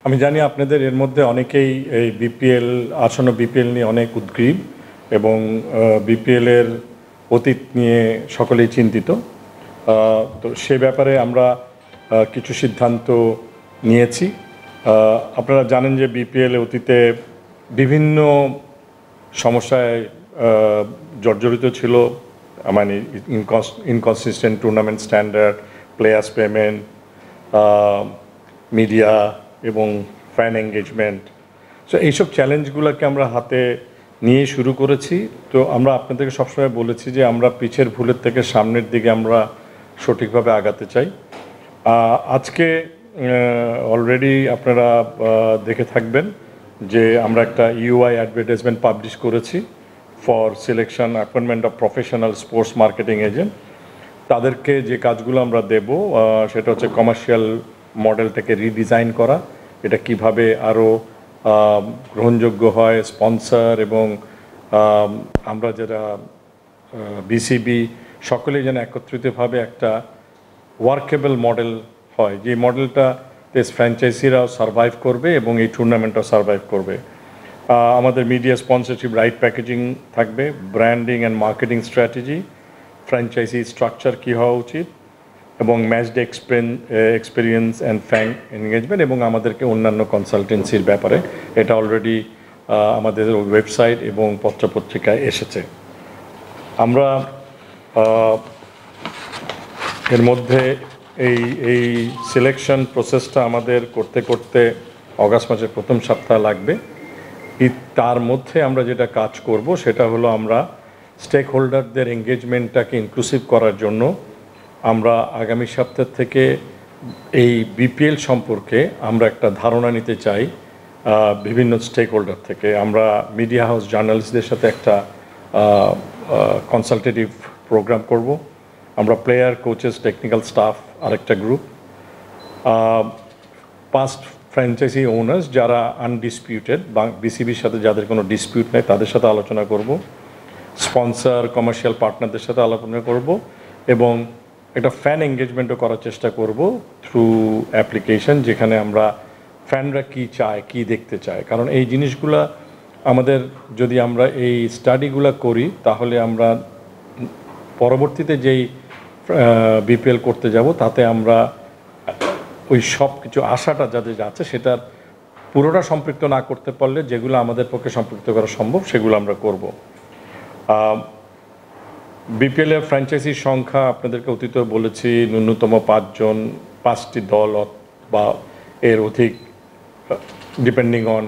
আমি জানি আপনাদের এর মধ্যে অনেকেই এই বিপিএল আসন্ন বিপিএল নিয়ে অনেক উদ্গ্রীব এবং বিপিএলের অতীত নিয়ে সকলেই চিন্তিত। তো সে ব্যাপারে আমরা কিছু সিদ্ধান্ত নিয়েছি। আপনারা জানেন যে বিপিএল অতীতে বিভিন্ন সমস্যায় জর্জরিত ছিল, মানে inconsistent tournament standard, players payment, media এবং ফ্যান এঙ্গেজমেন্ট। সো এইসব চ্যালেঞ্জগুলোকে আমরা হাতে নিয়ে শুরু করেছি। তো আমরা আপনাদেরকে সবসময় বলেছি যে আমরা পিছের ভুলের থেকে সামনের দিকে আমরা সঠিকভাবে আগাতে চাই। আজকে অলরেডি আপনারা দেখে থাকবেন যে আমরা একটা ইউআই অ্যাডভার্টাইজমেন্ট পাবলিশ করেছি for selection appointment of professional sports marketing agent. তাদেরকে যে কাজগুলো আমরা দেব সেটা হচ্ছে কমার্শিয়াল মডেলটাকে রিডিজাইন করা, এটা কিভাবে আরও গ্রহণযোগ্য হয়, স্পন্সর এবং আমরা যারা বিসিবি সকলেই যেন একত্রিতভাবে একটা ওয়ার্কেবল মডেল হয়, যে মডেলটাতে ফ্র্যাঞ্চাইজিরাও সার্ভাইভ করবে এবং এই টুর্নামেন্টটাও সার্ভাইভ করবে। আমাদের মিডিয়া স্পন্সরশিপ রাইট প্যাকেজিং থাকবে, branding and marketing strategy, franchise structure কী হওয়া উচিত এবং match day experience and fan engagement এবং আমাদেরকে অন্যান্য কনসালটেন্সির ব্যাপারে এটা অলরেডি আমাদের ওয়েবসাইট এবং পত্রপত্রিকায় এসেছে। আমরা এর মধ্যে এই সিলেকশন প্রসেসটা আমাদের করতে করতে অগাস্ট মাসের প্রথম সপ্তাহ লাগবে। তার মধ্যে আমরা যেটা কাজ করব সেটা হলো আমরা স্টেক হোল্ডারদের এঙ্গেজমেন্টটাকে ইনক্লুসিভ করার জন্য আমরা আগামী সপ্তাহ থেকে এই বিপিএল সম্পর্কে আমরা একটা ধারণা নিতে চাই বিভিন্ন স্টেক হোল্ডার থেকে। আমরা মিডিয়া হাউস জার্নালিস্টদের সাথে একটা কনসালটেটিভ প্রোগ্রাম করব। আমরা প্লেয়ার, কোচেস, টেকনিক্যাল স্টাফ আরেকটা গ্রুপ, পাস্ট ফ্র্যাঞ্চাইজি ওনার্স যারা আনডিসপিউটেড বা বিসিবির সাথে যাদের কোনো ডিসপিউট নেই তাদের সাথে আলোচনা করব, স্পন্সর, কমার্শিয়াল পার্টনারদের সাথে আলোচনা করব এবং একটা ফ্যান এঙ্গেজমেন্টও করার চেষ্টা করব থ্রু অ্যাপ্লিকেশন, যেখানে আমরা ফ্যানরা কী চায়, কী দেখতে চায়। কারণ এই জিনিসগুলা আমাদের যদি আমরা এই স্টাডিগুলো করি তাহলে আমরা পরবর্তীতে যেই বিপিএল করতে যাব তাতে আমরা ওই সব কিছু আশাটা যাদের আছে সেটার পুরোটা সম্পৃক্ত না করতে পারলে যেগুলো আমাদের পক্ষে সম্পৃক্ত করা সম্ভব সেগুলো আমরা করব। বিপিএলের ফ্র্যাঞ্চাইজির সংখ্যা আপনাদেরকে অতীত বলেছি, ন্যূনতম 5 জন, 5টি দল বা এর অধিক, ডিপেন্ডিং অন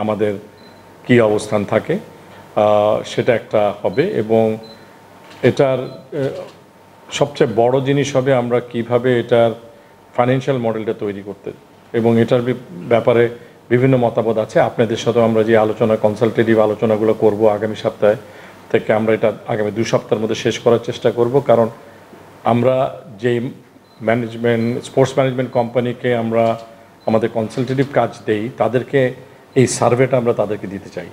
আমাদের কি অবস্থান থাকে সেটা একটা হবে। এবং এটার সবচেয়ে বড় জিনিস হবে আমরা কিভাবে এটার ফাইন্যান্সিয়াল মডেলটা তৈরি করতে, এবং এটার ব্যাপারে বিভিন্ন মতামত আছে। আপনাদের সাথেও আমরা যে আলোচনা, কনসালটেটিভ আলোচনাগুলো করব আগামী সপ্তাহে থেকে, আমরা এটা আগামী 2 সপ্তাহের মধ্যে শেষ করার চেষ্টা করব। কারণ আমরা যে স্পোর্টস ম্যানেজমেন্ট কোম্পানিকে আমরা আমাদের কনসালটেটিভ কাজ দেই তাদেরকে এই সার্ভেটা আমরা তাদেরকে দিতে চাই।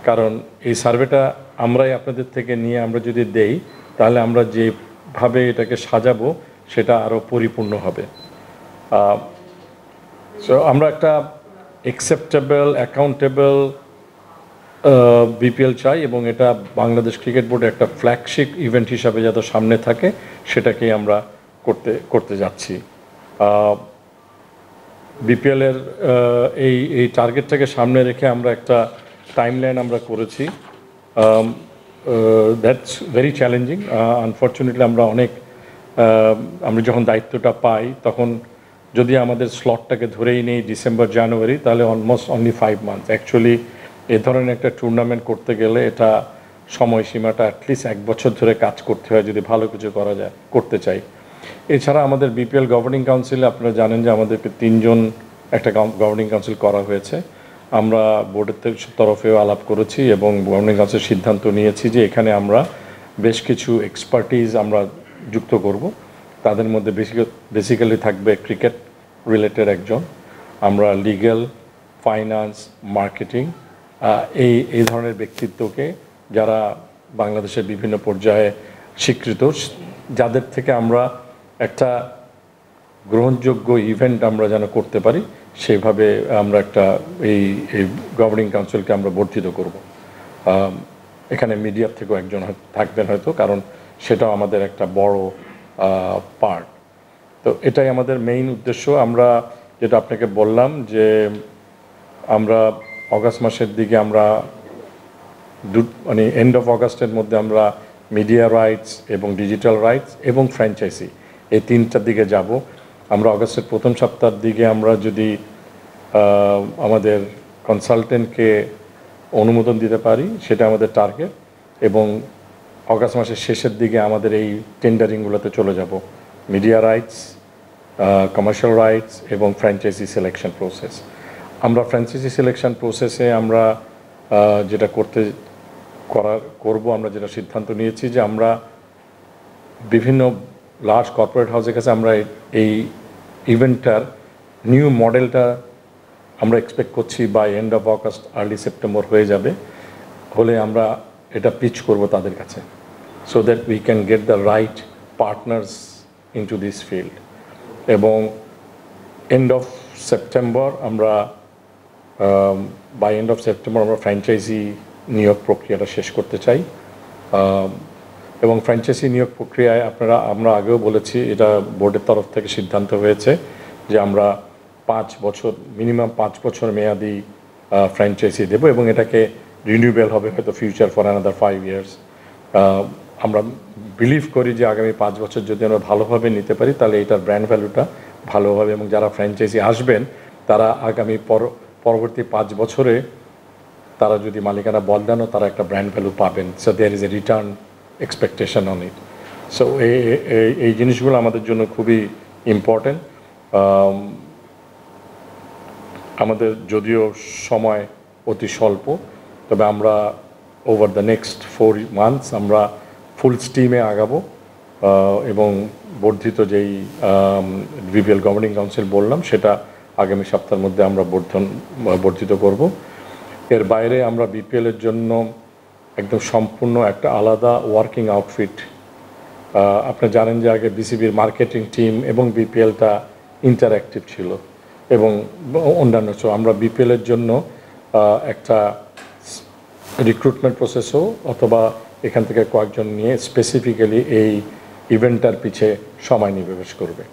কারণ এই সার্ভেটা আমরাই আপনাদের থেকে নিয়ে আমরা যদি দেই তাহলে আমরা যেভাবে এটাকে সাজাবো সেটা আরও পরিপূর্ণ হবে। সো আমরা একটা অ্যাকসেপ্টেবল, অ্যাকাউন্টেবল বিপিএল চাই এবং এটা বাংলাদেশ ক্রিকেট বোর্ডে একটা ফ্ল্যাগশিপ ইভেন্ট হিসাবে যাতে সামনে থাকে সেটাকেই আমরা করতে যাচ্ছি। বিপিএলের এই টার্গেটটাকে সামনে রেখে আমরা একটা টাইমলাইন আমরা করেছি। That's very challenging. আনফর্চুনেটলি আমরা যখন দায়িত্বটা পাই তখন যদি আমাদের স্লটটাকে ধরেই নেই ডিসেম্বর, জানুয়ারি, তাহলে অলমোস্ট অনলি 5 মান্থস। অ্যাকচুয়ালি এ ধরনের একটা টুর্নামেন্ট করতে গেলে এটা সময়সীমাটা অ্যাটলিস্ট 1 বছর ধরে কাজ করতে হয় যদি ভালো কিছু করতে চাই। এছাড়া আমাদের বিপিএল গভর্নিং কাউন্সিলে আপনারা জানেন যে আমাদেরকে 3 জন একটা গভর্নিং কাউন্সিল করা হয়েছে। আমরা বোর্ডের তরফেও আলাপ করেছি এবং গভর্নিং কাউন্সিল সিদ্ধান্ত নিয়েছি যে এখানে আমরা বেশ কিছু এক্সপার্টিজ আমরা যুক্ত করব। তাদের মধ্যে বেসিক্যালি থাকবে ক্রিকেট রিলেটেড একজন, আমরা লিগ্যাল, ফাইন্যান্স, মার্কেটিং, এই ধরনের ব্যক্তিত্বকে যারা বাংলাদেশের বিভিন্ন পর্যায়ে স্বীকৃত, যাদের থেকে আমরা একটা গ্রহণযোগ্য ইভেন্ট আমরা যেন করতে পারি সেভাবে আমরা একটা এই গভর্নিং কাউন্সিলকে আমরা বর্ধিত করব। এখানে মিডিয়ার থেকেও একজন থাকবেন হয়তো, কারণ সেটাও আমাদের একটা বড় পার্ট। তো এটাই আমাদের মেইন উদ্দেশ্য। আমরা যেটা আপনাকে বললাম যে আমরা অগাস্ট মাসের দিকে আমরা মানে এন্ড অফ অগাস্টের মধ্যে আমরা মিডিয়া রাইটস এবং ডিজিটাল রাইটস এবং ফ্র্যাঞ্চাইজি এই তিনটার দিকে যাব। আমরা অগাস্টের প্রথম সপ্তাহের দিকে আমরা যদি আমাদের কনসালটেন্টকে অনুমোদন দিতে পারি, সেটা আমাদের টার্গেট, এবং অগাস্ট মাসের শেষের দিকে আমাদের এই টেন্ডারিংগুলোতে চলে যাব। মিডিয়া রাইটস, কমার্শিয়াল রাইটস এবং ফ্র্যাঞ্চাইজি সিলেকশন প্রসেস। আমরা ফ্র্যাঞ্চাইজি সিলেকশন প্রসেসে আমরা যেটা করব, আমরা যেটা সিদ্ধান্ত নিয়েছি যে আমরা বিভিন্ন লার্জ কর্পোরেট হাউসের কাছে আমরা এই ইভেন্টটার নিউ মডেলটা আমরা এক্সপেক্ট করছি by end of August early September হয়ে যাবে, হলে আমরা এটা পিচ করব তাদের কাছে, so that we can get the right partners into this field. এবং এন্ড অফ সেপ্টেম্বর আমরা বাই এন্ড অফ সেপ্টেম্বর আমরা ফ্র্যাঞ্চাইজি নিয়োগ প্রক্রিয়াটা শেষ করতে চাই। এবং ফ্র্যাঞ্চাইজি নিয়োগ প্রক্রিয়ায় আমরা আগেও বলেছি, এটা বোর্ডের তরফ থেকে সিদ্ধান্ত হয়েছে যে আমরা 5 বছর মিনিমাম 5 বছর মেয়াদি ফ্র্যাঞ্চাইজি দেব, এবং এটাকে রিনিউয়েবল হবে হয়তো ফিউচার ফর অ্যানাদার 5 ইয়ার্স। আমরা বিলিভ করি যে আগামী 5 বছর যদি আমরা ভালোভাবে নিতে পারি, তাহলে এটার ব্র্যান্ড ভ্যালুটা ভালো হবে, এবং যারা ফ্র্যাঞ্চাইজি আসবেন তারা আগামী পরবর্তী 5 বছরে তারা যদি মালিকানা বদলানো, তারা একটা ব্র্যান্ড ভ্যালু পাবেন। So there is a return expectation on it. So এই জিনিসগুলো আমাদের জন্য খুবই ইম্পর্টেন্ট। আমাদের যদিও সময় অতি স্বল্প, তবে আমরা ওভার দ্য নেক্সট 4 মান্থস আমরা ফুল স্টিমে আগাবো, এবং বর্ধিত যেই বিপিএল গভর্নিং কাউন্সিল বললাম, সেটা আগামী সপ্তাহের মধ্যে আমরা বর্ধিত করব। এর বাইরে আমরা বিপিএলের জন্য একদম সম্পূর্ণ একটা আলাদা ওয়ার্কিং আউটফিট, আপনি জানেন যে আগে বিসিবির মার্কেটিং টিম এবং বিপিএলটা ইন্টারঅ্যাক্টিভ ছিল, এবং অন্যান্য আমরা বিপিএলের জন্য একটা রিক্রুটমেন্ট প্রসেসও অথবা এখান থেকে কয়েকজন নিয়ে স্পেসিফিক্যালি এই ইভেন্টটার পিছে সময় নিবেশ করবে।